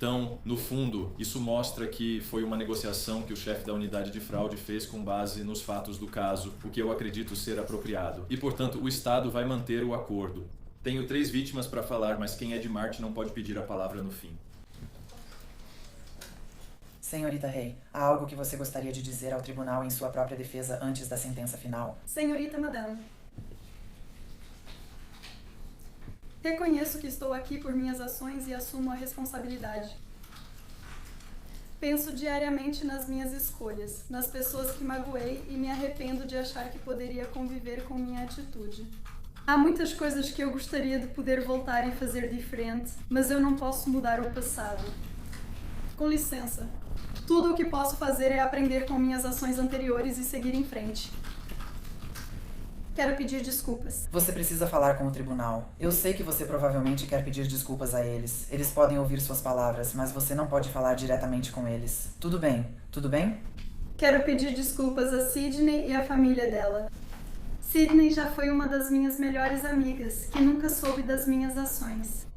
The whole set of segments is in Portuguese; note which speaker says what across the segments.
Speaker 1: Então, no fundo, isso mostra que foi uma negociação que o chefe da unidade de fraude fez com base nos fatos do caso, o que eu acredito ser apropriado. E, portanto, o Estado vai manter o acordo. Tenho 3 vítimas para falar, mas quem é de Marte não pode pedir a palavra no fim.
Speaker 2: Senhorita Rey, há algo que você gostaria de dizer ao tribunal em sua própria defesa antes da sentença final?
Speaker 3: Senhorita Madame, reconheço que estou aqui por minhas ações e assumo a responsabilidade. Penso diariamente nas minhas escolhas, nas pessoas que magoei e me arrependo de achar que poderia conviver com minha atitude. Há muitas coisas que eu gostaria de poder voltar e fazer diferente, mas eu não posso mudar o passado. Com licença. Tudo o que posso fazer é aprender com minhas ações anteriores e seguir em frente. Quero pedir desculpas.
Speaker 2: Você precisa falar com o tribunal. Eu sei que você provavelmente quer pedir desculpas a eles. Eles podem ouvir suas palavras, mas você não pode falar diretamente com eles. Tudo bem? Tudo bem?
Speaker 3: Quero pedir desculpas a Sydney e à família dela. Sydney já foi uma das minhas melhores amigas, que nunca soube das minhas ações.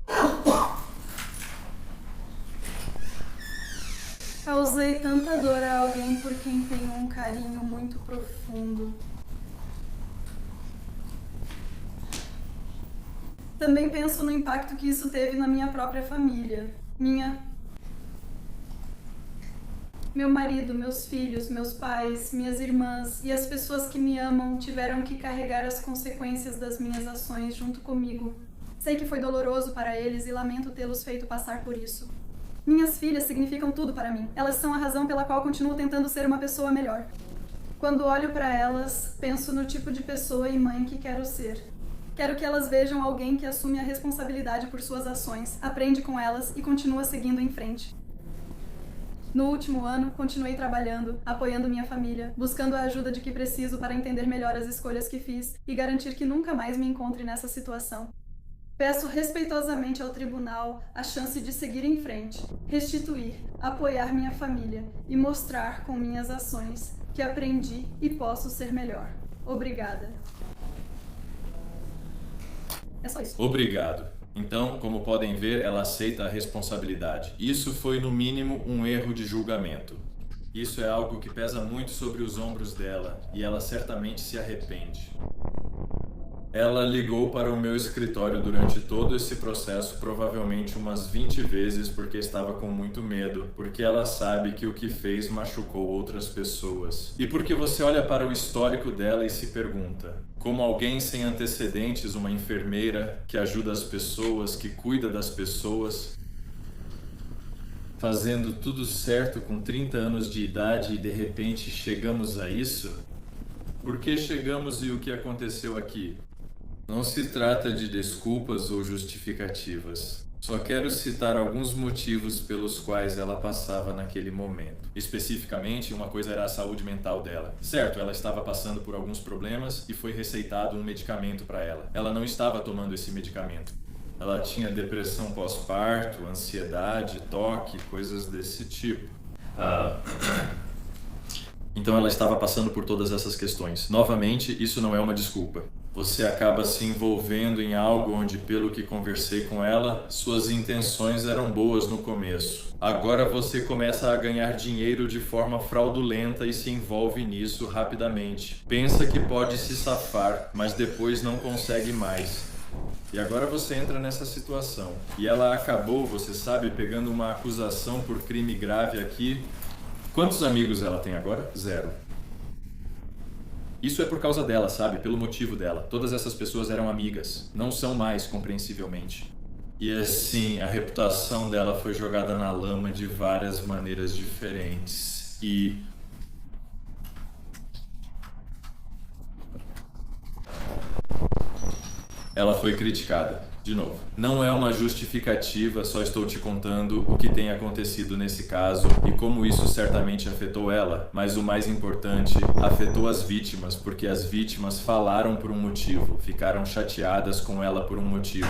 Speaker 3: Causei tanta dor a alguém por quem tenho um carinho muito profundo. Também penso no impacto que isso teve na minha própria família. Meu marido, meus filhos, meus pais, minhas irmãs e as pessoas que me amam tiveram que carregar as consequências das minhas ações junto comigo. Sei que foi doloroso para eles e lamento tê-los feito passar por isso. Minhas filhas significam tudo para mim. Elas são a razão pela qual continuo tentando ser uma pessoa melhor. Quando olho para elas, penso no tipo de pessoa e mãe que quero ser. Quero que elas vejam alguém que assume a responsabilidade por suas ações, aprende com elas e continua seguindo em frente. No último ano, continuei trabalhando, apoiando minha família, buscando a ajuda de que preciso para entender melhor as escolhas que fiz e garantir que nunca mais me encontre nessa situação. Peço respeitosamente ao tribunal a chance de seguir em frente, restituir, apoiar minha família e mostrar com minhas ações que aprendi e posso ser melhor. Obrigada. É só isso.
Speaker 1: Obrigado. Então, como podem ver, ela aceita a responsabilidade. Isso foi, no mínimo, um erro de julgamento. Isso é algo que pesa muito sobre os ombros dela, e ela certamente se arrepende. Ela ligou para o meu escritório durante todo esse processo provavelmente umas 20 vezes porque estava com muito medo, porque ela sabe que o que fez machucou outras pessoas. E porque você olha para o histórico dela e se pergunta, como alguém sem antecedentes, uma enfermeira que ajuda as pessoas, que cuida das pessoas, fazendo tudo certo com 30 anos de idade e de repente chegamos a isso? Por que chegamos e o que aconteceu aqui? Não se trata de desculpas ou justificativas. Só quero citar alguns motivos pelos quais ela passava naquele momento. Especificamente, uma coisa era a saúde mental dela. Certo, ela estava passando por alguns problemas e foi receitado um medicamento para ela. Ela não estava tomando esse medicamento. Ela tinha depressão pós-parto, ansiedade, toque, coisas desse tipo. Então ela estava passando por todas essas questões. Novamente, isso não é uma desculpa. Você acaba se envolvendo em algo onde, pelo que conversei com ela, suas intenções eram boas no começo. Agora você começa a ganhar dinheiro de forma fraudulenta e se envolve nisso rapidamente. Pensa que pode se safar, mas depois não consegue mais. E agora você entra nessa situação. E ela acabou, você sabe, pegando uma acusação por crime grave aqui. Quantos amigos ela tem agora? 0. Isso é por causa dela, sabe? Pelo motivo dela. Todas essas pessoas eram amigas. Não são mais, compreensivelmente. E assim, a reputação dela foi jogada na lama de várias maneiras diferentes. E ela foi criticada. De novo, não é uma justificativa, só estou te contando o que tem acontecido nesse caso e como isso certamente afetou ela, mas o mais importante, afetou as vítimas, porque as vítimas falaram por um motivo, ficaram chateadas com ela por um motivo.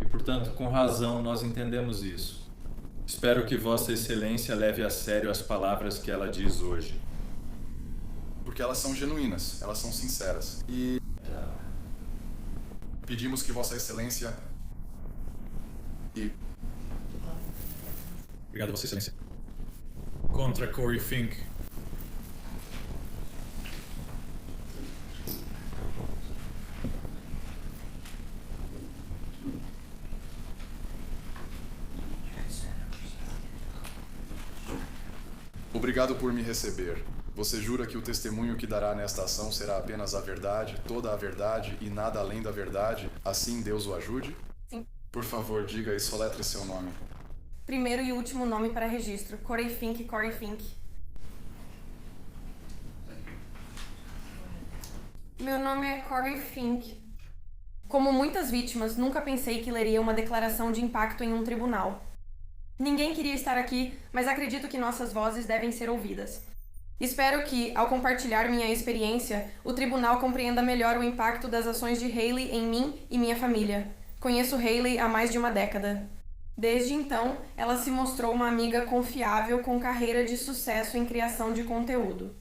Speaker 1: E, portanto, com razão, nós entendemos isso. Espero que Vossa Excelência leve a sério as palavras que ela diz hoje.
Speaker 4: Porque elas são genuínas, elas são sinceras. E pedimos que Vossa Excelência
Speaker 5: Obrigado, Vossa Excelência. Contra Corey Fink.
Speaker 4: Obrigado por me receber. Você jura que o testemunho que dará nesta ação será apenas a verdade, toda a verdade e nada além da verdade? Assim Deus o ajude?
Speaker 6: Sim.
Speaker 4: Por favor, diga e soletre seu nome.
Speaker 6: Primeiro e último nome para registro. Corey Fink, Corey Fink. Meu nome é Corey Fink. Como muitas vítimas, nunca pensei que leria uma declaração de impacto em um tribunal. Ninguém queria estar aqui, mas acredito que nossas vozes devem ser ouvidas. Espero que, ao compartilhar minha experiência, o tribunal compreenda melhor o impacto das ações de Hailey em mim e minha família. Conheço Hailey há mais de uma década. Desde então, ela se mostrou uma amiga confiável com carreira de sucesso em criação de conteúdo.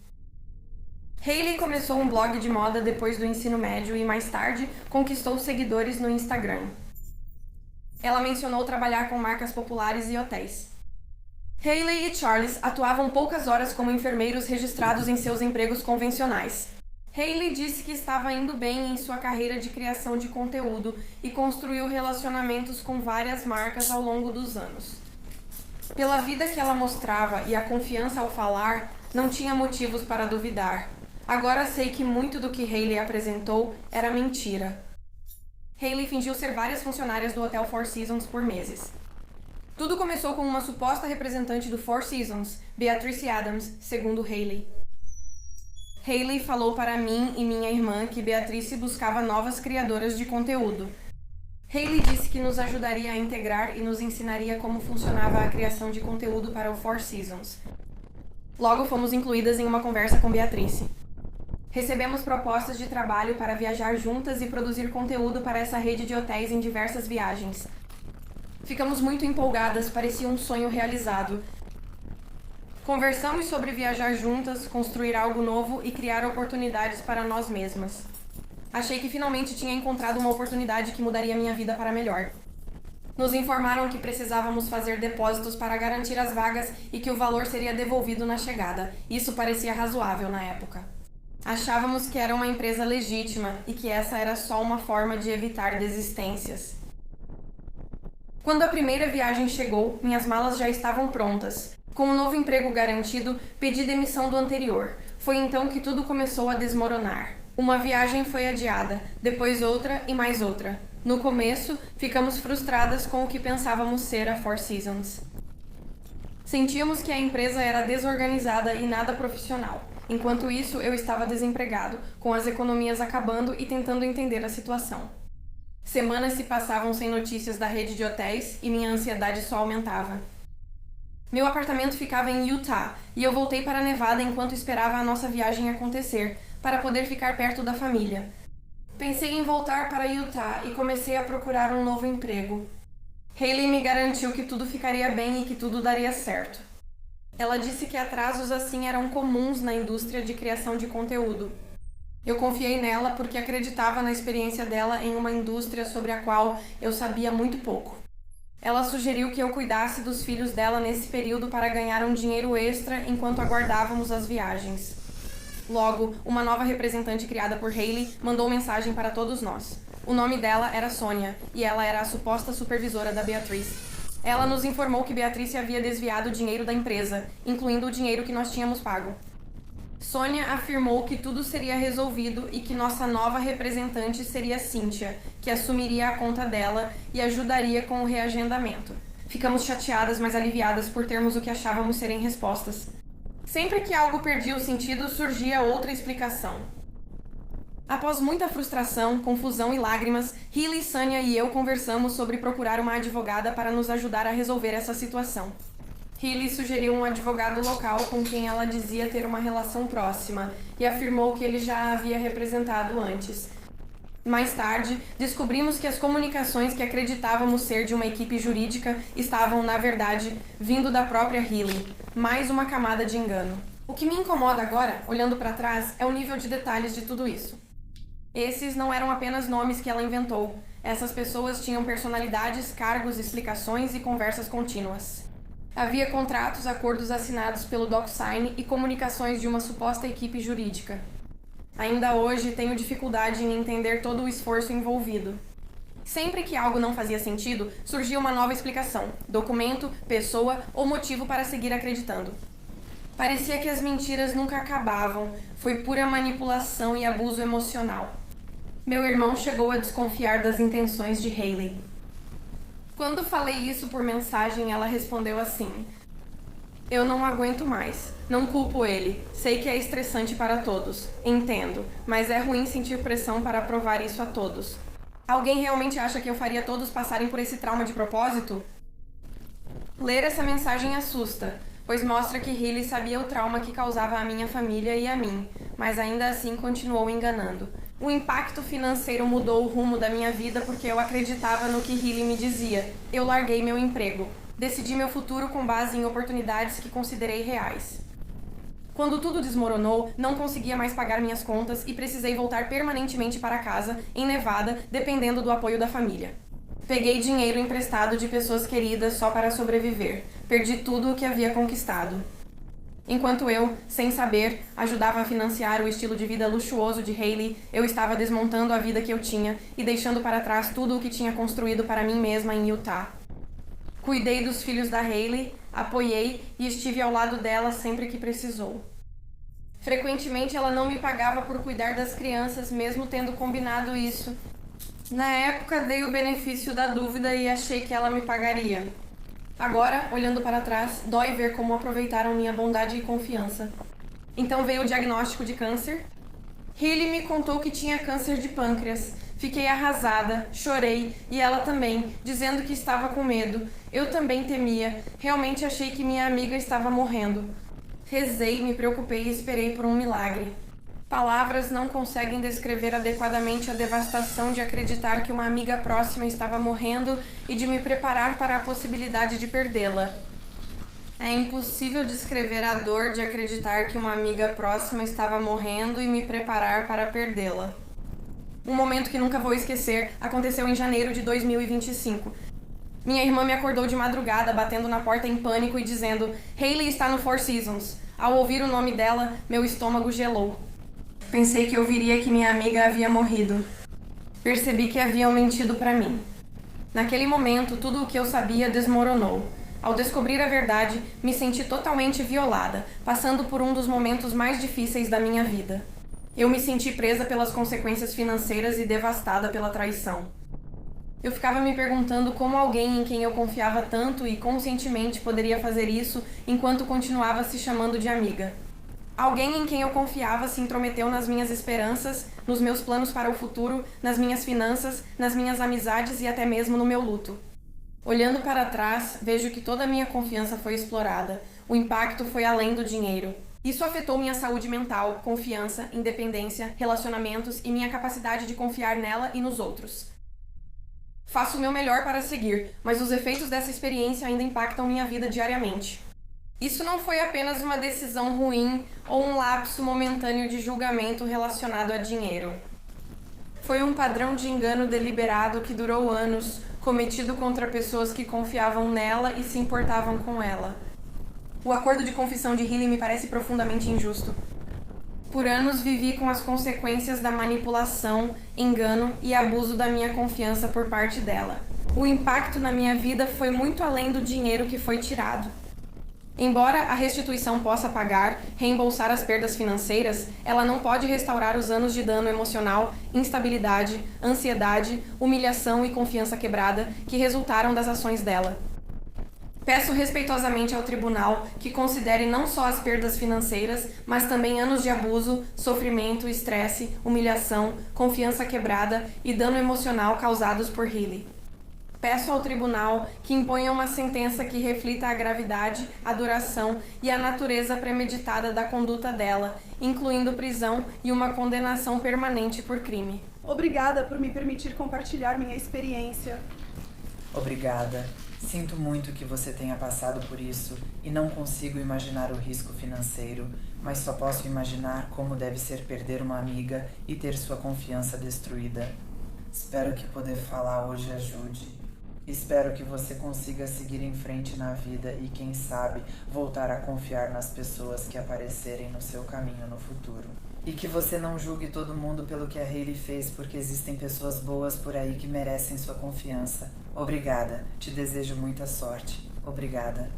Speaker 6: Hailey começou um blog de moda depois do ensino médio e, mais tarde, conquistou seguidores no Instagram. Ela mencionou trabalhar com marcas populares e hotéis. Hailey e Charles atuavam poucas horas como enfermeiros registrados em seus empregos convencionais. Hailey disse que estava indo bem em sua carreira de criação de conteúdo e construiu relacionamentos com várias marcas ao longo dos anos. Pela vida que ela mostrava e a confiança ao falar, não tinha motivos para duvidar. Agora sei que muito do que Hailey apresentou era mentira. Hailey fingiu ser várias funcionárias do Hotel Four Seasons por meses. Tudo começou com uma suposta representante do Four Seasons, Beatrice Adams, segundo Hailey. Hailey falou para mim e minha irmã que Beatrice buscava novas criadoras de conteúdo. Hailey disse que nos ajudaria a integrar e nos ensinaria como funcionava a criação de conteúdo para o Four Seasons. Logo fomos incluídas em uma conversa com Beatrice. Recebemos propostas de trabalho para viajar juntas e produzir conteúdo para essa rede de hotéis em diversas viagens. Ficamos muito empolgadas, parecia um sonho realizado. Conversamos sobre viajar juntas, construir algo novo e criar oportunidades para nós mesmas. Achei que finalmente tinha encontrado uma oportunidade que mudaria minha vida para melhor. Nos informaram que precisávamos fazer depósitos para garantir as vagas e que o valor seria devolvido na chegada. Isso parecia razoável na época. Achávamos que era uma empresa legítima e que essa era só uma forma de evitar desistências. Quando a primeira viagem chegou, minhas malas já estavam prontas. Com um novo emprego garantido, pedi demissão do anterior. Foi então que tudo começou a desmoronar. Uma viagem foi adiada, depois outra e mais outra. No começo, ficamos frustradas com o que pensávamos ser a Four Seasons. Sentíamos que a empresa era desorganizada e nada profissional. Enquanto isso, eu estava desempregado, com as economias acabando e tentando entender a situação. Semanas se passavam sem notícias da rede de hotéis e minha ansiedade só aumentava. Meu apartamento ficava em Utah e eu voltei para Nevada enquanto esperava a nossa viagem acontecer, para poder ficar perto da família. Pensei em voltar para Utah e comecei a procurar um novo emprego. Hailey me garantiu que tudo ficaria bem e que tudo daria certo. Ela disse que atrasos assim eram comuns na indústria de criação de conteúdo. Eu confiei nela porque acreditava na experiência dela em uma indústria sobre a qual eu sabia muito pouco. Ela sugeriu que eu cuidasse dos filhos dela nesse período para ganhar um dinheiro extra enquanto aguardávamos as viagens. Logo, uma nova representante criada por Hailey mandou mensagem para todos nós. O nome dela era Sônia, e ela era a suposta supervisora da Beatrice. Ela nos informou que Beatrice havia desviado o dinheiro da empresa, incluindo o dinheiro que nós tínhamos pago. Sônia afirmou que tudo seria resolvido e que nossa nova representante seria Cynthia, que assumiria a conta dela e ajudaria com o reagendamento. Ficamos chateadas, mas aliviadas por termos o que achávamos serem respostas. Sempre que algo perdia o sentido, surgia outra explicação. Após muita frustração, confusão e lágrimas, Hailey, Sônia e eu conversamos sobre procurar uma advogada para nos ajudar a resolver essa situação. Hailey sugeriu um advogado local com quem ela dizia ter uma relação próxima e afirmou que ele já a havia representado antes. Mais tarde, descobrimos que as comunicações que acreditávamos ser de uma equipe jurídica estavam, na verdade, vindo da própria Hailey. Mais uma camada de engano. O que me incomoda agora, olhando para trás, é o nível de detalhes de tudo isso. Esses não eram apenas nomes que ela inventou. Essas pessoas tinham personalidades, cargos, explicações e conversas contínuas. Havia contratos, acordos assinados pelo DocSign e comunicações de uma suposta equipe jurídica. Ainda hoje tenho dificuldade em entender todo o esforço envolvido. Sempre que algo não fazia sentido, surgia uma nova explicação, documento, pessoa ou motivo para seguir acreditando. Parecia que as mentiras nunca acabavam, foi pura manipulação e abuso emocional. Meu irmão chegou a desconfiar das intenções de Hayley. Quando falei isso por mensagem, ela respondeu assim: "Eu não aguento mais. Não culpo ele. Sei que é estressante para todos. Entendo. Mas é ruim sentir pressão para provar isso a todos. Alguém realmente acha que eu faria todos passarem por esse trauma de propósito?" Ler essa mensagem assusta, pois mostra que Hayley sabia o trauma que causava à minha família e a mim, mas ainda assim continuou enganando. O impacto financeiro mudou o rumo da minha vida porque eu acreditava no que Hayley me dizia. Eu larguei meu emprego. Decidi meu futuro com base em oportunidades que considerei reais. Quando tudo desmoronou, não conseguia mais pagar minhas contas e precisei voltar permanentemente para casa, em Nevada, dependendo do apoio da família. Peguei dinheiro emprestado de pessoas queridas só para sobreviver. Perdi tudo o que havia conquistado. Enquanto eu, sem saber, ajudava a financiar o estilo de vida luxuoso de Hayley, eu estava desmontando a vida que eu tinha e deixando para trás tudo o que tinha construído para mim mesma em Utah. Cuidei dos filhos da Hayley, apoiei e estive ao lado dela sempre que precisou. Frequentemente ela não me pagava por cuidar das crianças, mesmo tendo combinado isso. Na época dei o benefício da dúvida e achei que ela me pagaria. Agora, olhando para trás, dói ver como aproveitaram minha bondade e confiança. Então veio o diagnóstico de câncer. Hayley me contou que tinha câncer de pâncreas. Fiquei arrasada, chorei, e ela também, dizendo que estava com medo. Eu também temia. Realmente achei que minha amiga estava morrendo. Rezei, me preocupei e esperei por um milagre. Palavras não conseguem descrever adequadamente a devastação de acreditar que uma amiga próxima estava morrendo e de me preparar para a possibilidade de perdê-la. É impossível descrever a dor de acreditar que uma amiga próxima estava morrendo e me preparar para perdê-la. Um momento que nunca vou esquecer aconteceu em janeiro de 2025. Minha irmã me acordou de madrugada, batendo na porta em pânico e dizendo: "Hayley está no Four Seasons." Ao ouvir o nome dela, meu estômago gelou. Pensei que ouviria que minha amiga havia morrido. Percebi que haviam mentido para mim. Naquele momento, tudo o que eu sabia desmoronou. Ao descobrir a verdade, me senti totalmente violada, passando por um dos momentos mais difíceis da minha vida. Eu me senti presa pelas consequências financeiras e devastada pela traição. Eu ficava me perguntando como alguém em quem eu confiava tanto e conscientemente poderia fazer isso enquanto continuava se chamando de amiga. Alguém em quem eu confiava se intrometeu nas minhas esperanças, nos meus planos para o futuro, nas minhas finanças, nas minhas amizades e até mesmo no meu luto. Olhando para trás, vejo que toda a minha confiança foi explorada. O impacto foi além do dinheiro. Isso afetou minha saúde mental, confiança, independência, relacionamentos e minha capacidade de confiar nela e nos outros. Faço o meu melhor para seguir, mas os efeitos dessa experiência ainda impactam minha vida diariamente. Isso não foi apenas uma decisão ruim ou um lapso momentâneo de julgamento relacionado a dinheiro. Foi um padrão de engano deliberado que durou anos, cometido contra pessoas que confiavam nela e se importavam com ela. O acordo de confissão de Hayley me parece profundamente injusto. Por anos vivi com as consequências da manipulação, engano e abuso da minha confiança por parte dela. O impacto na minha vida foi muito além do dinheiro que foi tirado. Embora a restituição possa pagar, reembolsar as perdas financeiras, ela não pode restaurar os anos de dano emocional, instabilidade, ansiedade, humilhação e confiança quebrada que resultaram das ações dela. Peço respeitosamente ao tribunal que considere não só as perdas financeiras, mas também anos de abuso, sofrimento, estresse, humilhação, confiança quebrada e dano emocional causados por Hayley. Peço ao tribunal que imponha uma sentença que reflita a gravidade, a duração e a natureza premeditada da conduta dela, incluindo prisão e uma condenação permanente por crime.
Speaker 3: Obrigada por me permitir compartilhar minha experiência.
Speaker 2: Obrigada. Sinto muito que você tenha passado por isso e não consigo imaginar o risco financeiro, mas só posso imaginar como deve ser perder uma amiga e ter sua confiança destruída. Espero que poder falar hoje ajude. Espero que você consiga seguir em frente na vida e, quem sabe, voltar a confiar nas pessoas que aparecerem no seu caminho no futuro. E que você não julgue todo mundo pelo que a Hayley fez, porque existem pessoas boas por aí que merecem sua confiança. Obrigada. Te desejo muita sorte. Obrigada.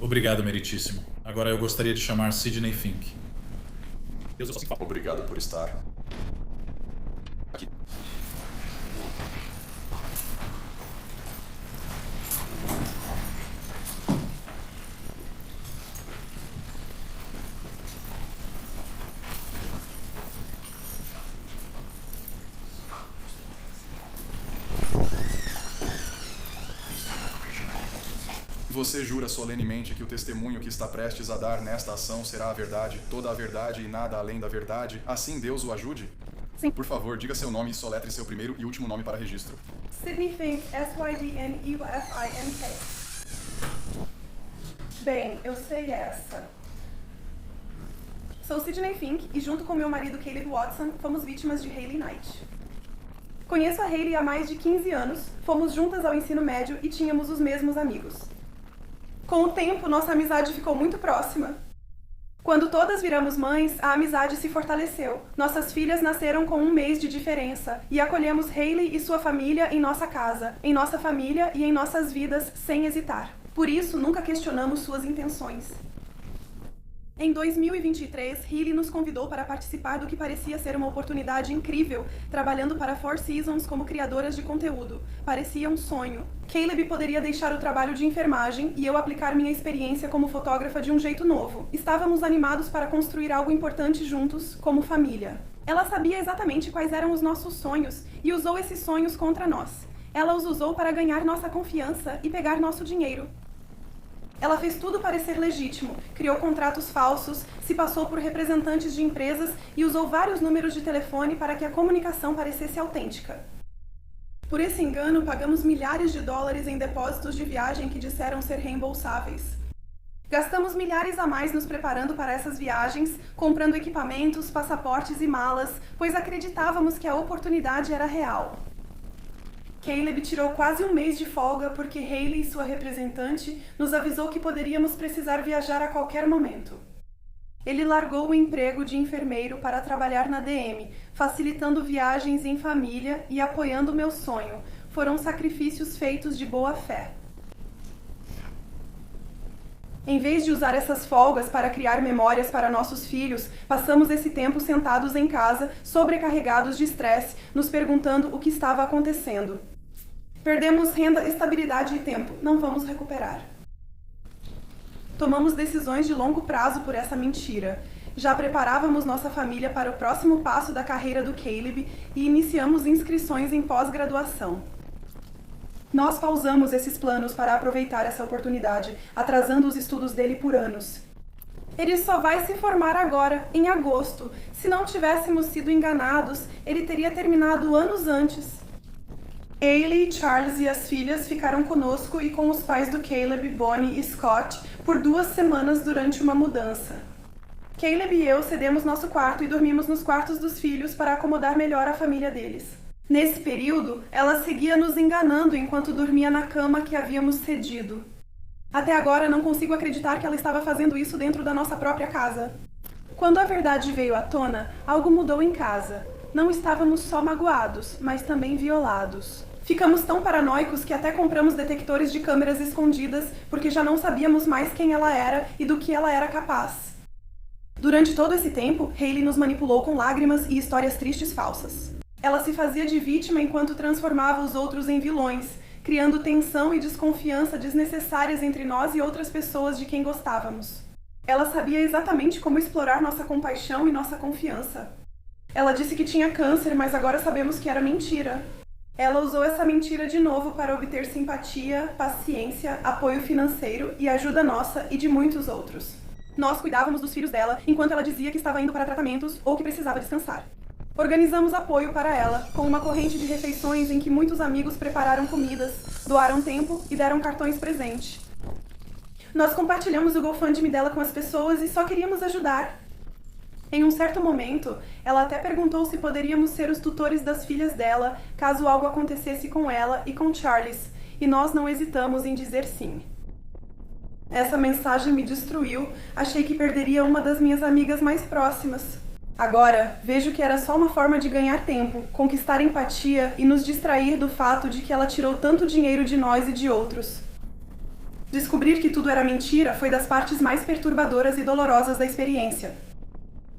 Speaker 5: Obrigado, meritíssimo. Agora eu gostaria de chamar Sidney Fink. Deus, eu só sinto
Speaker 4: Obrigado por estar aqui. Você jura solenemente que o testemunho que está prestes a dar nesta ação será a verdade, toda a verdade e nada além da verdade? Assim Deus o ajude?
Speaker 3: Sim.
Speaker 4: Por favor, diga seu nome e soletre seu primeiro e último nome para registro.
Speaker 3: Sidney Fink, S-Y-D-N-E-F-I-N-K. Bem, eu sei essa. Sou Sidney Fink e junto com meu marido Caleb Watson, fomos vítimas de Hayley Knight. Conheço a Hayley há mais de 15 anos, fomos juntas ao ensino médio e tínhamos os mesmos amigos. Com o tempo, nossa amizade ficou muito próxima. Quando todas viramos mães, a amizade se fortaleceu. Nossas filhas nasceram com 1 mês de diferença e acolhemos Hayley e sua família em nossa casa, em nossa família e em nossas vidas sem hesitar. Por isso, nunca questionamos suas intenções. Em 2023, Hayley nos convidou para participar do que parecia ser uma oportunidade incrível, trabalhando para Four Seasons como criadoras de conteúdo. Parecia um sonho. Caleb poderia deixar o trabalho de enfermagem e eu aplicar minha experiência como fotógrafa de um jeito novo. Estávamos animados para construir algo importante juntos, como família. Ela sabia exatamente quais eram os nossos sonhos e usou esses sonhos contra nós. Ela os usou para ganhar nossa confiança e pegar nosso dinheiro. Ela fez tudo parecer legítimo, criou contratos falsos, se passou por representantes de empresas e usou vários números de telefone para que a comunicação parecesse autêntica. Por esse engano, pagamos milhares de dólares em depósitos de viagem que disseram ser reembolsáveis. Gastamos milhares a mais nos preparando para essas viagens, comprando equipamentos, passaportes e malas, pois acreditávamos que a oportunidade era real. Caleb tirou quase 1 mês de folga porque Hayley, sua representante, nos avisou que poderíamos precisar viajar a qualquer momento. Ele largou o emprego de enfermeiro para trabalhar na DM, facilitando viagens em família e apoiando meu sonho. Foram sacrifícios feitos de boa fé. Em vez de usar essas folgas para criar memórias para nossos filhos, passamos esse tempo sentados em casa, sobrecarregados de estresse, nos perguntando o que estava acontecendo. Perdemos renda, estabilidade e tempo. Não vamos recuperar. Tomamos decisões de longo prazo por essa mentira. Já preparávamos nossa família para o próximo passo da carreira do Caleb e iniciamos inscrições em pós-graduação. Nós pausamos esses planos para aproveitar essa oportunidade, atrasando os estudos dele por anos. Ele só vai se formar agora, em agosto. Se não tivéssemos sido enganados, ele teria terminado anos antes. Hayley, Charles e as filhas ficaram conosco e com os pais do Caleb, Bonnie e Scott por 2 semanas durante uma mudança. Caleb e eu cedemos nosso quarto e dormimos nos quartos dos filhos para acomodar melhor a família deles. Nesse período, ela seguia nos enganando enquanto dormia na cama que havíamos cedido. Até agora não consigo acreditar que ela estava fazendo isso dentro da nossa própria casa. Quando a verdade veio à tona, algo mudou em casa. Não estávamos só magoados, mas também violados. Ficamos tão paranoicos que até compramos detectores de câmeras escondidas porque já não sabíamos mais quem ela era e do que ela era capaz. Durante todo esse tempo, Hayley nos manipulou com lágrimas e histórias tristes falsas. Ela se fazia de vítima enquanto transformava os outros em vilões, criando tensão e desconfiança desnecessárias entre nós e outras pessoas de quem gostávamos. Ela sabia exatamente como explorar nossa compaixão e nossa confiança. Ela disse que tinha câncer, mas agora sabemos que era mentira. Ela usou essa mentira de novo para obter simpatia, paciência, apoio financeiro e ajuda nossa e de muitos outros. Nós cuidávamos dos filhos dela enquanto ela dizia que estava indo para tratamentos ou que precisava descansar. Organizamos apoio para ela, com uma corrente de refeições em que muitos amigos prepararam comidas, doaram tempo e deram cartões presente. Nós compartilhamos o GoFundMe dela com as pessoas e só queríamos ajudar. Em um certo momento, ela até perguntou se poderíamos ser os tutores das filhas dela, caso algo acontecesse com ela e com Charles, e nós não hesitamos em dizer sim. Essa mensagem me destruiu, achei que perderia uma das minhas amigas mais próximas. Agora, vejo que era só uma forma de ganhar tempo, conquistar empatia e nos distrair do fato de que ela tirou tanto dinheiro de nós e de outros. Descobrir que tudo era mentira foi das partes mais perturbadoras e dolorosas da experiência.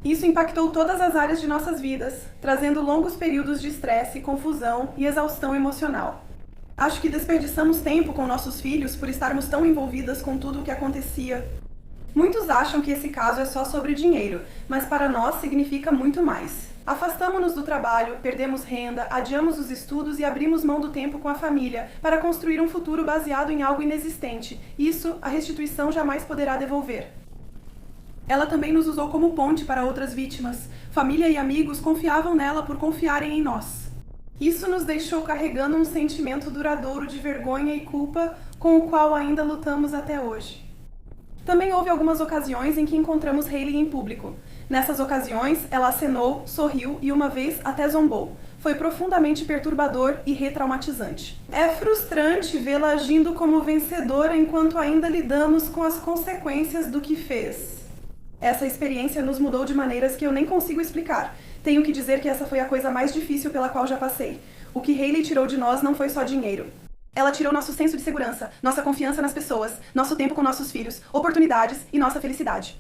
Speaker 3: Isso impactou todas as áreas de nossas vidas, trazendo longos períodos de estresse, confusão e exaustão emocional. Acho que desperdiçamos tempo com nossos filhos por estarmos tão envolvidas com tudo o que acontecia. Muitos acham que esse caso é só sobre dinheiro, mas para nós significa muito mais. Afastamo-nos do trabalho, perdemos renda, adiamos os estudos e abrimos mão do tempo com a família para construir um futuro baseado em algo inexistente. Isso a restituição jamais poderá devolver. Ela também nos usou como ponte para outras vítimas. Família e amigos confiavam nela por confiarem em nós. Isso nos deixou carregando um sentimento duradouro de vergonha e culpa com o qual ainda lutamos até hoje. Também houve algumas ocasiões em que encontramos Hayley em público. Nessas ocasiões, ela acenou, sorriu e uma vez até zombou. Foi profundamente perturbador e retraumatizante. É frustrante vê-la agindo como vencedora enquanto ainda lidamos com as consequências do que fez. Essa experiência nos mudou de maneiras que eu nem consigo explicar. Tenho que dizer que essa foi a coisa mais difícil pela qual já passei. O que Hayley tirou de nós não foi só dinheiro. Ela tirou nosso senso de segurança, nossa confiança nas pessoas, nosso tempo com nossos filhos, oportunidades e nossa felicidade.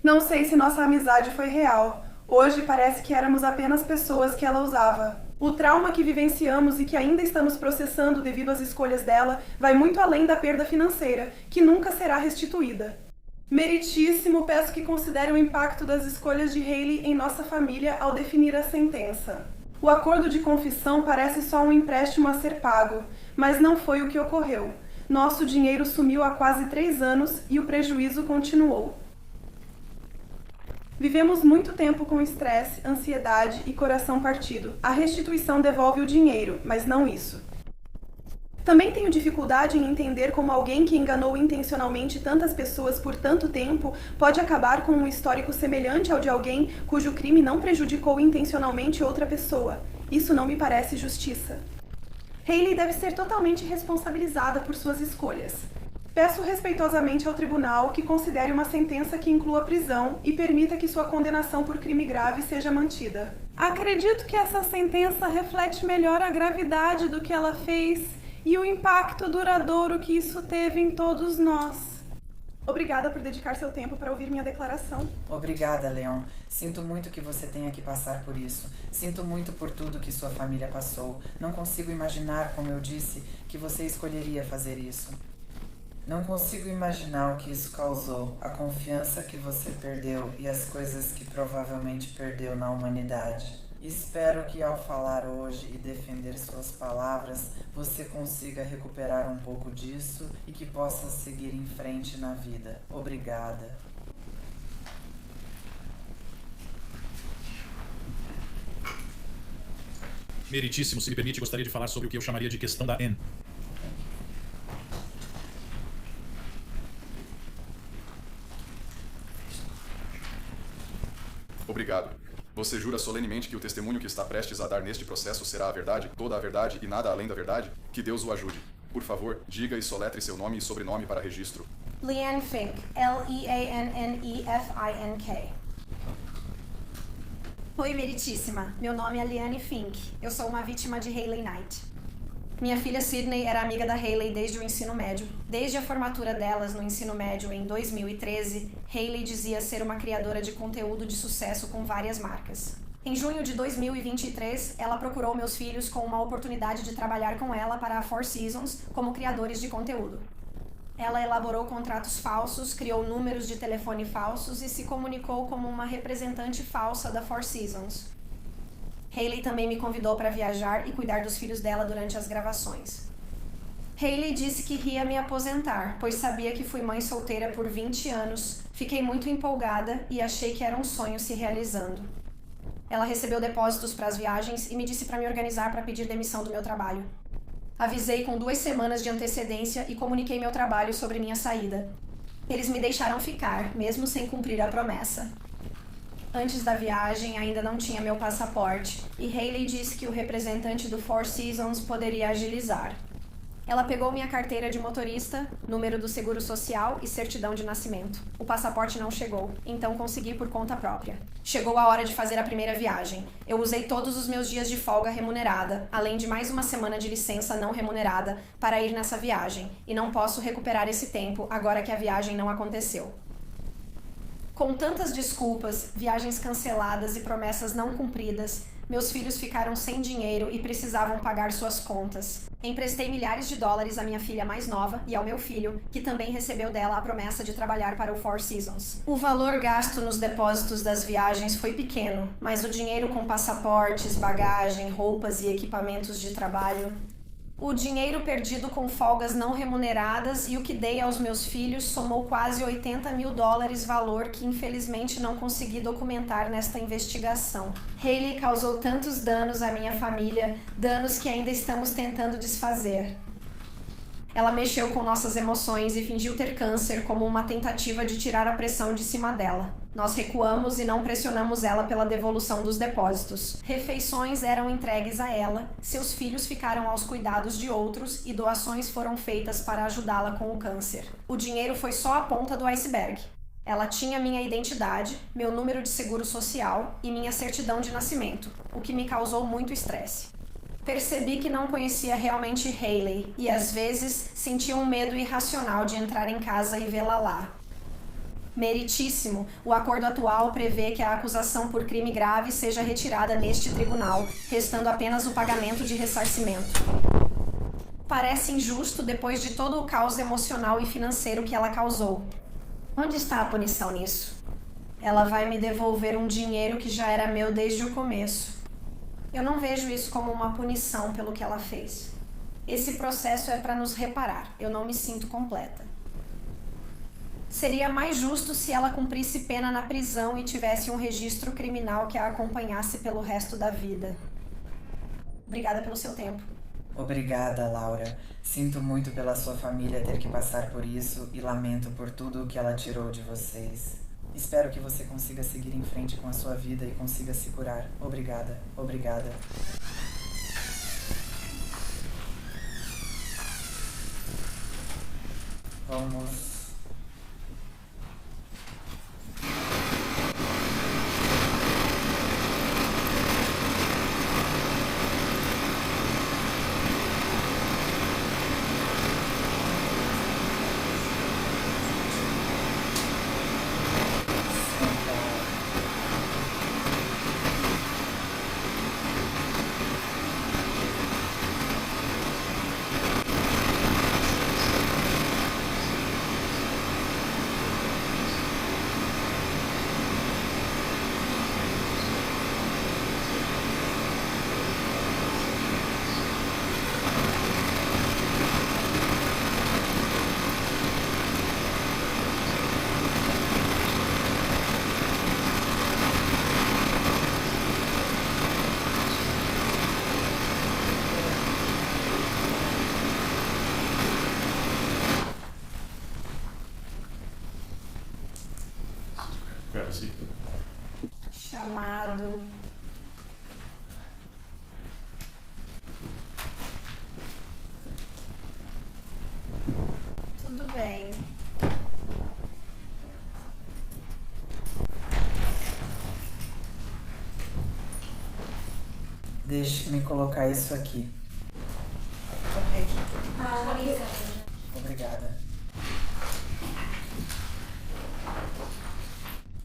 Speaker 3: Não sei se nossa amizade foi real. Hoje parece que éramos apenas pessoas que ela usava. O trauma que vivenciamos e que ainda estamos processando devido às escolhas dela vai muito além da perda financeira, que nunca será restituída. Meritíssimo, peço que considere o impacto das escolhas de Hayley em nossa família ao definir a sentença. O acordo de confissão parece só um empréstimo a ser pago, mas não foi o que ocorreu. Nosso dinheiro sumiu há quase 3 anos e o prejuízo continuou. Vivemos muito tempo com estresse, ansiedade e coração partido. A restituição devolve o dinheiro, mas não isso. Também tenho dificuldade em entender como alguém que enganou intencionalmente tantas pessoas por tanto tempo pode acabar com um histórico semelhante ao de alguém cujo crime não prejudicou intencionalmente outra pessoa. Isso não me parece justiça. Hayley deve ser totalmente responsabilizada por suas escolhas. Peço respeitosamente ao tribunal que considere uma sentença que inclua prisão e permita que sua condenação por crime grave seja mantida. Acredito que essa sentença reflete melhor a gravidade do que ela fez e o impacto duradouro que isso teve em todos nós. Obrigada por dedicar seu tempo para ouvir minha declaração.
Speaker 2: Obrigada, Leon. Sinto muito que você tenha que passar por isso. Sinto muito por tudo que sua família passou. Não consigo imaginar, como eu disse, que você escolheria fazer isso. Não consigo imaginar o que isso causou, a confiança que você perdeu e as coisas que provavelmente perdeu na humanidade. Espero que ao falar hoje e defender suas palavras, você consiga recuperar um pouco disso e que possa seguir em frente na vida. Obrigada.
Speaker 5: Meritíssimo, se me permite, gostaria de falar sobre o que eu chamaria de questão da Anne.
Speaker 4: Obrigado. Você jura solenemente que o testemunho que está prestes a dar neste processo será a verdade, toda a verdade e nada além da verdade? Que Deus o ajude. Por favor, diga e soletre seu nome e sobrenome para registro.
Speaker 6: Leanne Fink, Leannefink.
Speaker 7: Oi, meritíssima. Meu nome é Leanne Fink. Eu sou uma vítima de Hayley Knight.
Speaker 6: Minha filha Sydney era amiga da Hayley desde o ensino médio. Desde a formatura delas no ensino médio em 2013, Hayley dizia ser uma criadora de conteúdo de sucesso com várias marcas. Em junho de 2023, ela procurou meus filhos com uma oportunidade de trabalhar com ela para a Four Seasons como criadores de conteúdo. Ela elaborou contratos falsos, criou números de telefone falsos e se comunicou como uma representante falsa da Four Seasons. Hayley também me convidou para viajar e cuidar dos filhos dela durante as gravações. Hayley disse que ia me aposentar, pois sabia que fui mãe solteira por 20 anos, fiquei muito empolgada e achei que era um sonho se realizando. Ela recebeu depósitos para as viagens e me disse para me organizar para pedir demissão do meu trabalho. Avisei com 2 semanas de antecedência e comuniquei meu trabalho sobre minha saída. Eles me deixaram ficar, mesmo sem cumprir a promessa.
Speaker 7: Antes da viagem, ainda não tinha meu passaporte e Hayley disse que o representante do Four Seasons poderia agilizar. Ela pegou minha carteira de motorista, número do seguro social e certidão de nascimento. O passaporte não chegou, então consegui por conta própria. Chegou a hora de fazer a primeira viagem. Eu usei todos os meus dias de folga remunerada, além de mais uma semana de licença não remunerada, para ir nessa viagem, e não posso recuperar esse tempo agora que a viagem não aconteceu. Com tantas desculpas, viagens canceladas e promessas não cumpridas, meus filhos ficaram sem dinheiro e precisavam pagar suas contas. Emprestei milhares de dólares à minha filha mais nova e ao meu filho, que também recebeu dela a promessa de trabalhar para o Four Seasons. O valor gasto nos depósitos das viagens foi pequeno, mas o dinheiro com passaportes, bagagem, roupas e equipamentos de trabalho... O dinheiro perdido com folgas não remuneradas e o que dei aos meus filhos somou quase $80 mil, valor que infelizmente não consegui documentar nesta investigação. Hayley causou tantos danos à minha família, danos que ainda estamos tentando desfazer. Ela mexeu com nossas emoções e fingiu ter câncer como uma tentativa de tirar a pressão de cima dela. Nós recuamos e não pressionamos ela pela devolução dos depósitos. Refeições eram entregues a ela, seus filhos ficaram aos cuidados de outros e doações foram feitas para ajudá-la com o câncer. O dinheiro foi só a ponta do iceberg. Ela tinha minha identidade, meu número de seguro social e minha certidão de nascimento, o que me causou muito estresse. Percebi que não conhecia realmente Hayley e às vezes sentia um medo irracional de entrar em casa e vê-la lá. Meritíssimo, o acordo atual prevê que a acusação por crime grave seja retirada neste tribunal, restando apenas o pagamento de ressarcimento. Parece injusto depois de todo o caos emocional e financeiro que ela causou. Onde está a punição nisso? Ela vai me devolver um dinheiro que já era meu desde o começo. Eu não vejo isso como uma punição pelo que ela fez. Esse processo é para nos reparar. Eu não me sinto completa. Seria mais justo se ela cumprisse pena na prisão e tivesse um registro criminal que a acompanhasse pelo resto da vida. Obrigada pelo seu tempo.
Speaker 2: Obrigada, Laura. Sinto muito pela sua família ter que passar por isso e lamento por tudo o que ela tirou de vocês. Espero que você consiga seguir em frente com a sua vida e consiga se curar. Obrigada. Obrigada. Vamos...
Speaker 7: Chamado. Tudo bem.
Speaker 2: Deixe-me colocar isso aqui. Obrigada.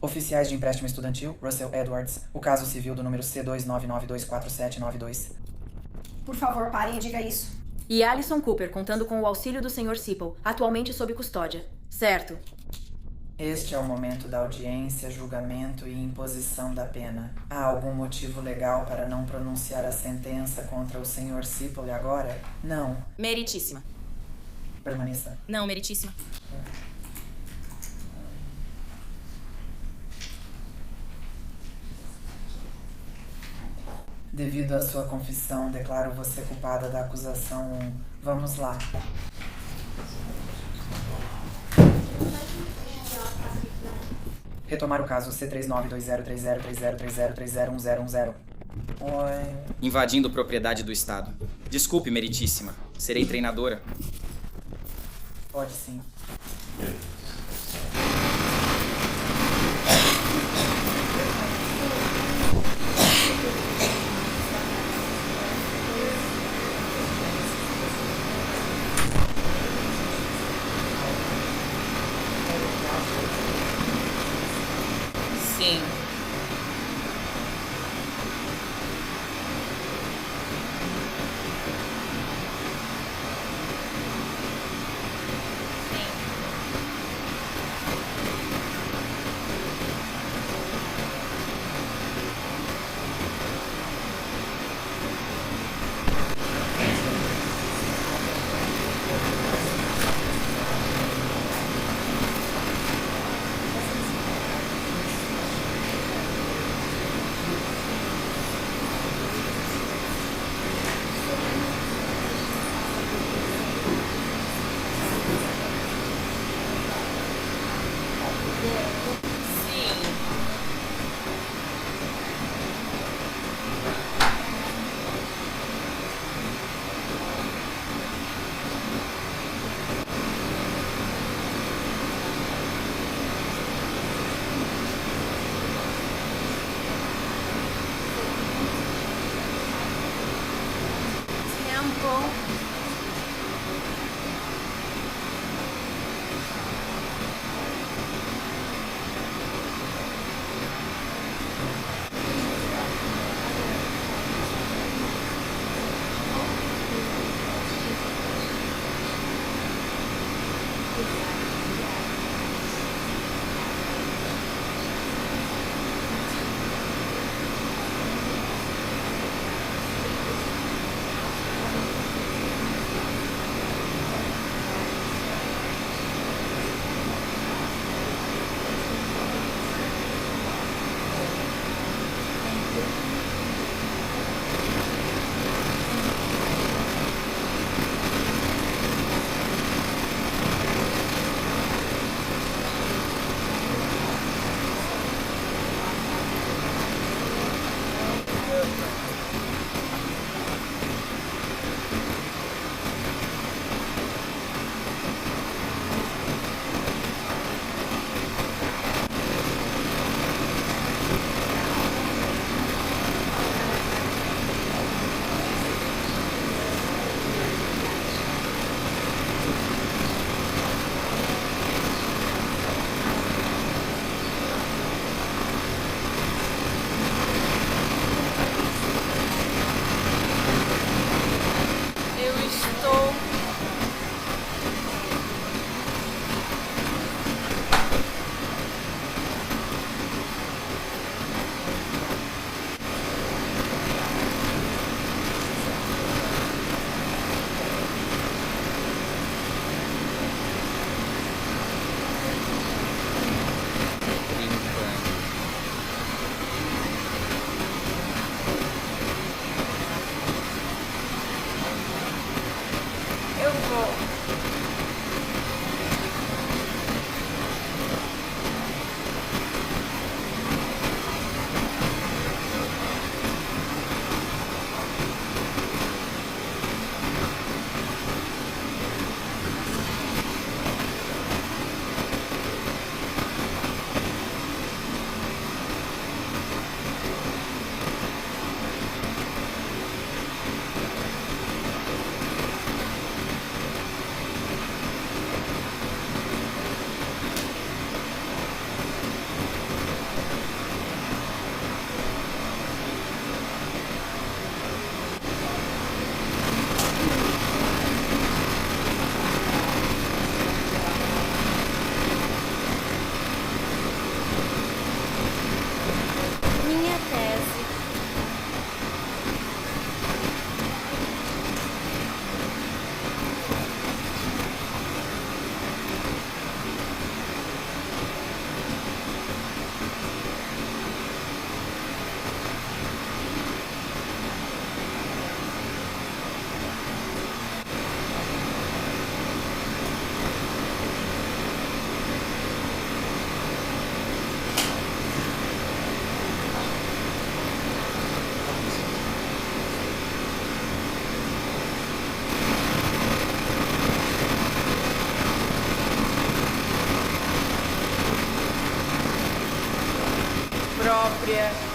Speaker 2: Oficiais de empréstimo estudantil, Russell Edwards. O caso civil do número C299247292.
Speaker 7: Por favor, parem e diga isso.
Speaker 8: E Alison Cooper, contando com o auxílio do Sr. Sipple, atualmente sob custódia. Certo.
Speaker 2: Este é o momento da audiência, julgamento e imposição da pena. Há algum motivo legal para não pronunciar a sentença contra o Sr. Sipple agora? Não.
Speaker 8: Meritíssima.
Speaker 2: Permaneça.
Speaker 8: Não, meritíssima.
Speaker 2: Devido à sua confissão, declaro você culpada da acusação 1. Vamos lá. Retomar o caso C3920303030301010. Oi.
Speaker 9: Invadindo propriedade do Estado. Desculpe, meritíssima. Serei treinadora.
Speaker 2: Pode sim.
Speaker 10: Sim. fúria.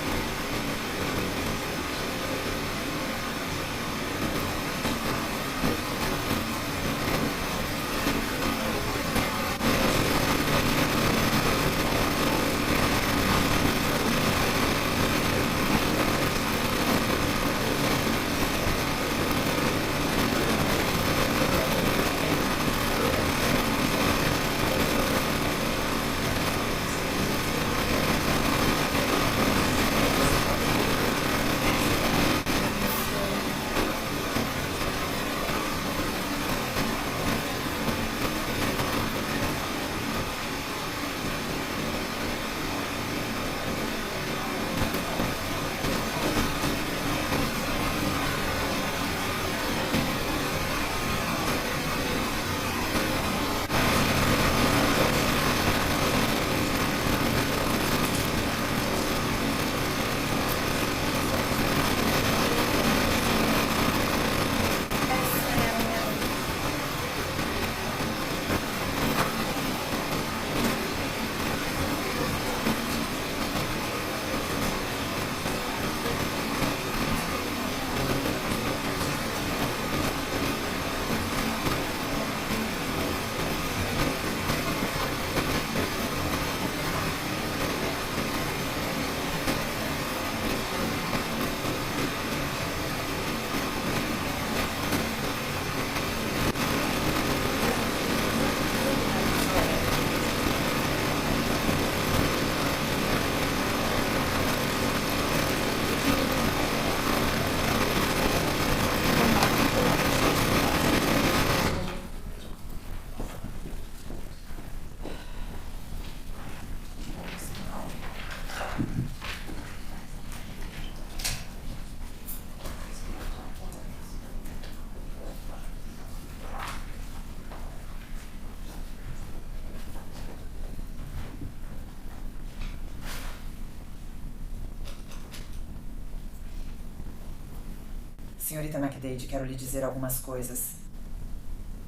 Speaker 2: Senhorita MacDade, quero lhe dizer algumas coisas.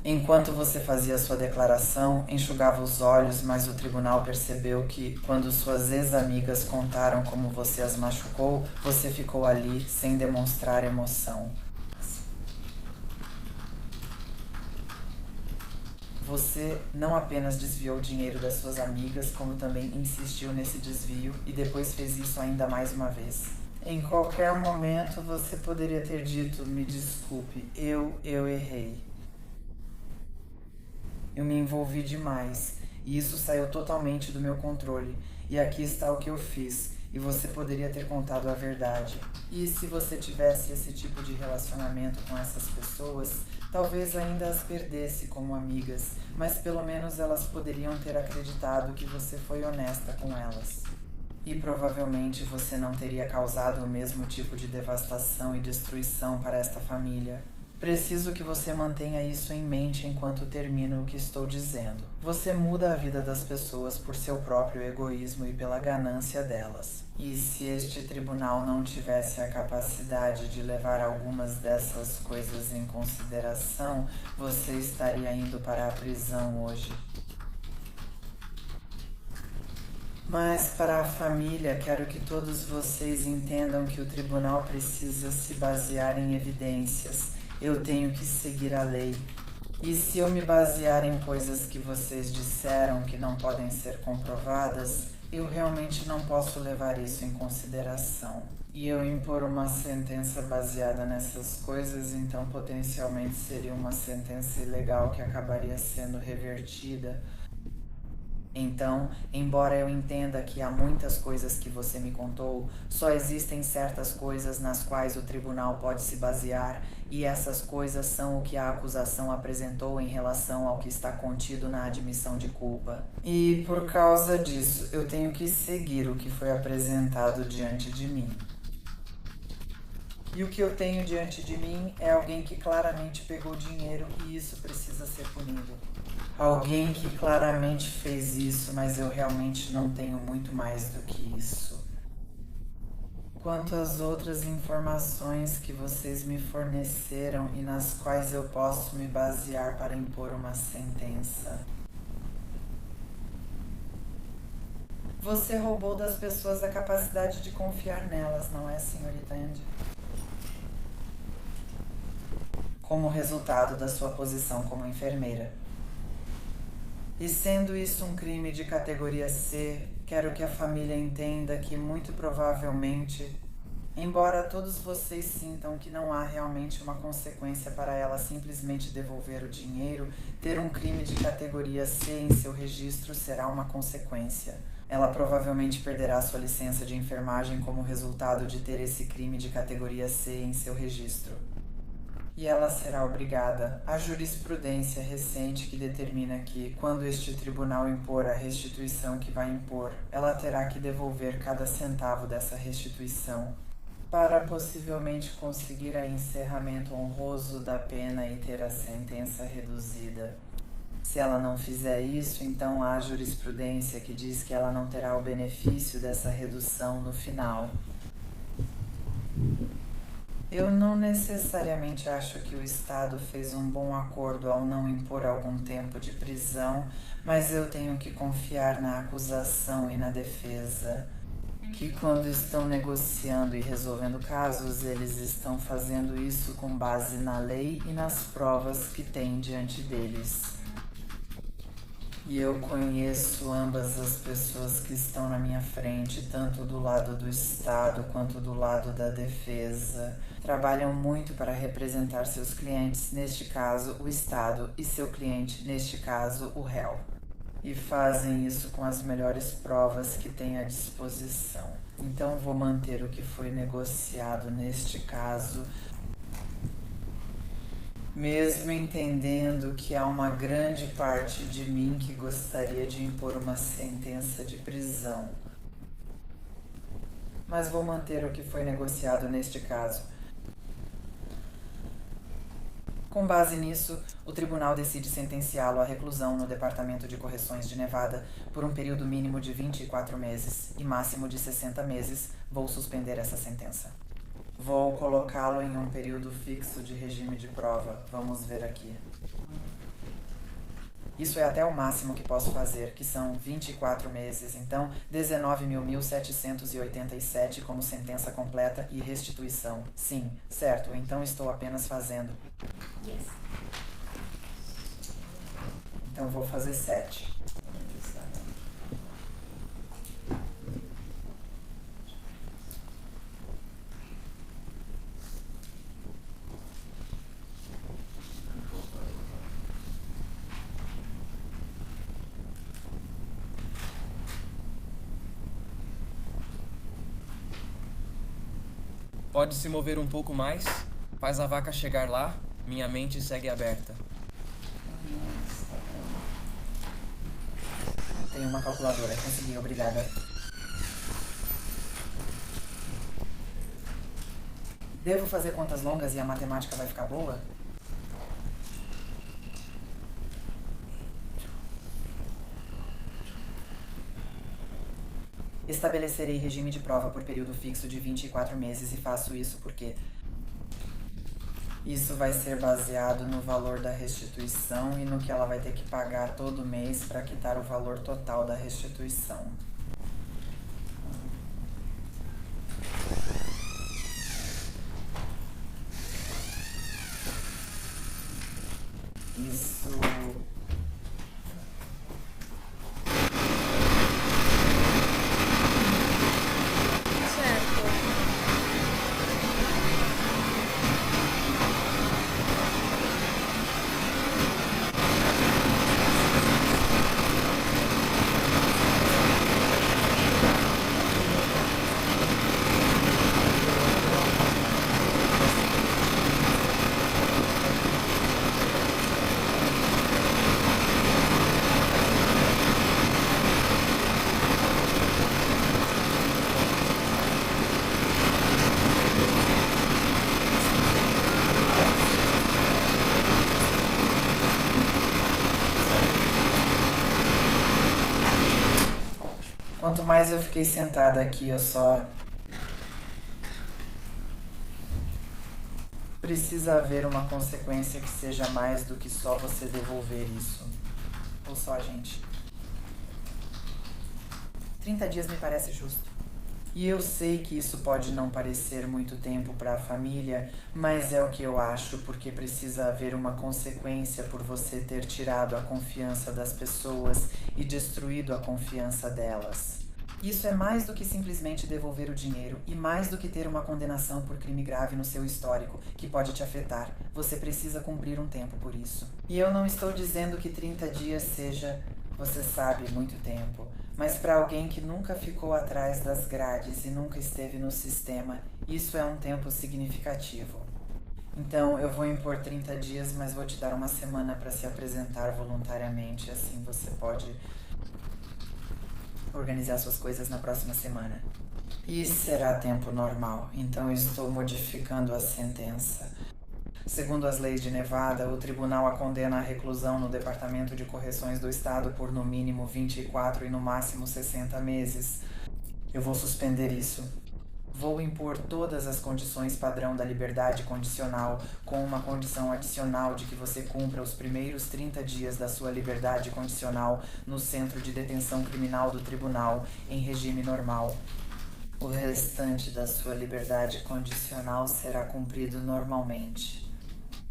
Speaker 2: Enquanto você fazia sua declaração, enxugava os olhos, mas o tribunal percebeu que, quando suas ex-amigas contaram como você as machucou, você ficou ali sem demonstrar emoção. Você não apenas desviou o dinheiro das suas amigas, como também insistiu nesse desvio e depois fez isso ainda mais uma vez. Em qualquer momento você poderia ter dito, me desculpe, eu errei. Eu me envolvi demais e isso saiu totalmente do meu controle. E aqui está o que eu fiz e você poderia ter contado a verdade. E se você tivesse esse tipo de relacionamento com essas pessoas, talvez ainda as perdesse como amigas, mas pelo menos elas poderiam ter acreditado que você foi honesta com elas. E provavelmente você não teria causado o mesmo tipo de devastação e destruição para esta família. Preciso que você mantenha isso em mente enquanto termino o que estou dizendo. Você muda a vida das pessoas por seu próprio egoísmo e pela ganância delas. E se este tribunal não tivesse a capacidade de levar algumas dessas coisas em consideração, você estaria indo para a prisão hoje. Mas para a família, quero que todos vocês entendam que o tribunal precisa se basear em evidências. Eu tenho que seguir a lei. E se eu me basear em coisas que vocês disseram que não podem ser comprovadas, eu realmente não posso levar isso em consideração. E eu impor uma sentença baseada nessas coisas, então potencialmente seria uma sentença ilegal que acabaria sendo revertida. Então, embora eu entenda que há muitas coisas que você me contou, só existem certas coisas nas quais o tribunal pode se basear, e essas coisas são o que a acusação apresentou em relação ao que está contido na admissão de culpa. E por causa disso, eu tenho que seguir o que foi apresentado diante de mim. E o que eu tenho diante de mim é alguém que claramente pegou dinheiro e isso precisa ser punido. Alguém que claramente fez isso, mas eu realmente não tenho muito mais do que isso. Quanto às outras informações que vocês me forneceram e nas quais eu posso me basear para impor uma sentença. Você roubou das pessoas a capacidade de confiar nelas, não é, senhorita Andy? Como resultado da sua posição como enfermeira. E sendo isso um crime de categoria C, quero que a família entenda que, muito provavelmente, embora todos vocês sintam que não há realmente uma consequência para ela simplesmente devolver o dinheiro, ter um crime de categoria C em seu registro será uma consequência. Ela provavelmente perderá sua licença de enfermagem como resultado de ter esse crime de categoria C em seu registro. E ela será obrigada à jurisprudência recente que determina que, quando este tribunal impor a restituição que vai impor, ela terá que devolver cada centavo dessa restituição para possivelmente conseguir a encerramento honroso da pena e ter a sentença reduzida. Se ela não fizer isso, então há jurisprudência que diz que ela não terá o benefício dessa redução no final. Eu não necessariamente acho que o Estado fez um bom acordo ao não impor algum tempo de prisão, mas eu tenho que confiar na acusação e na defesa, que quando estão negociando e resolvendo casos, eles estão fazendo isso com base na lei e nas provas que têm diante deles. E eu conheço ambas as pessoas que estão na minha frente, tanto do lado do Estado quanto do lado da defesa. Trabalham muito para representar seus clientes, neste caso o Estado, e seu cliente, neste caso o réu. E fazem isso com as melhores provas que têm à disposição. Então vou manter o que foi negociado neste caso, mesmo entendendo que há uma grande parte de mim que gostaria de impor uma sentença de prisão. Mas vou manter o que foi negociado neste caso. Com base nisso, o tribunal decide sentenciá-lo à reclusão no Departamento de Correções de Nevada por um período mínimo de 24 meses e máximo de 60 meses. Vou suspender essa sentença. Vou colocá-lo em um período fixo de regime de prova. Vamos ver aqui. Isso é até o máximo que posso fazer, que são 24 meses. Então, 19.787 como sentença completa e restituição. Sim, certo. Então estou apenas fazendo.
Speaker 7: Yes.
Speaker 2: Então vou fazer 7.
Speaker 11: Pode se mover um pouco mais? Faz a vaca chegar lá, minha mente segue aberta.
Speaker 2: Tenho uma calculadora, consegui, obrigada. Devo fazer contas longas e a matemática vai ficar boa? Estabelecerei regime de prova por período fixo de 24 meses e faço isso porque isso vai ser baseado no valor da restituição e no que ela vai ter que pagar todo mês para quitar o valor total da restituição. Isso... Quanto mais eu fiquei sentada aqui, eu só... Precisa haver uma consequência que seja mais do que só você devolver isso. Ou só a gente. 30 dias me parece justo. E eu sei que isso pode não parecer muito tempo para a família, mas é o que eu acho, porque precisa haver uma consequência por você ter tirado a confiança das pessoas e destruído a confiança delas. Isso é mais do que simplesmente devolver o dinheiro e mais do que ter uma condenação por crime grave no seu histórico, que pode te afetar. Você precisa cumprir um tempo por isso. E eu não estou dizendo que 30 dias seja, você sabe, muito tempo. Mas para alguém que nunca ficou atrás das grades e nunca esteve no sistema, isso é um tempo significativo. Então eu vou impor 30 dias, mas vou te dar uma semana para se apresentar voluntariamente, assim você pode organizar suas coisas na próxima semana. E será tempo normal, então eu estou modificando a sentença. Segundo as leis de Nevada, o tribunal a condena à reclusão no Departamento de Correções do Estado por no mínimo 24 e no máximo 60 meses. Eu vou suspender isso. Vou impor todas as condições padrão da liberdade condicional, com uma condição adicional de que você cumpra os primeiros 30 dias da sua liberdade condicional no Centro de Detenção Criminal do Tribunal, em regime normal. O restante da sua liberdade condicional será cumprido normalmente.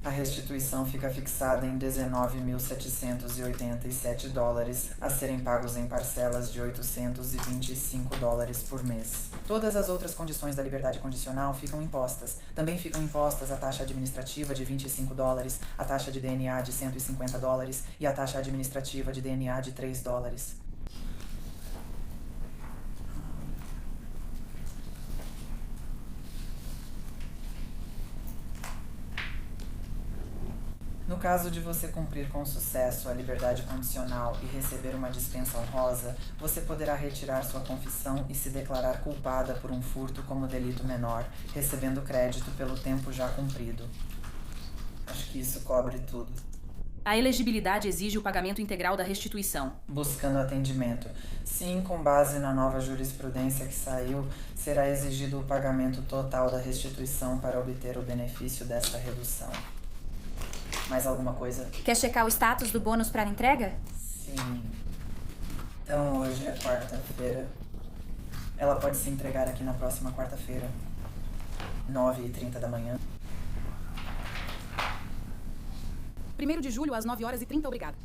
Speaker 2: A restituição fica fixada em $19.787, a serem pagos em parcelas de $825 por mês. Todas as outras condições da liberdade condicional ficam impostas. Também ficam impostas a taxa administrativa de $25, a taxa de DNA de $150 e a taxa administrativa de DNA de $3. No caso de você cumprir com sucesso a liberdade condicional e receber uma dispensa honrosa, você poderá retirar sua confissão e se declarar culpada por um furto como delito menor, recebendo crédito pelo tempo já cumprido. Acho que isso cobre tudo.
Speaker 8: A elegibilidade exige o pagamento integral da restituição.
Speaker 2: Buscando atendimento. Sim, com base na nova jurisprudência que saiu, será exigido o pagamento total da restituição para obter o benefício desta redução. Mais alguma coisa?
Speaker 12: Quer checar o status do bônus para entrega?
Speaker 2: Sim. Então hoje é quarta-feira. Ela pode se entregar aqui na próxima quarta-feira, 9h30 da manhã.
Speaker 8: 1º de julho, às 9h30, obrigada.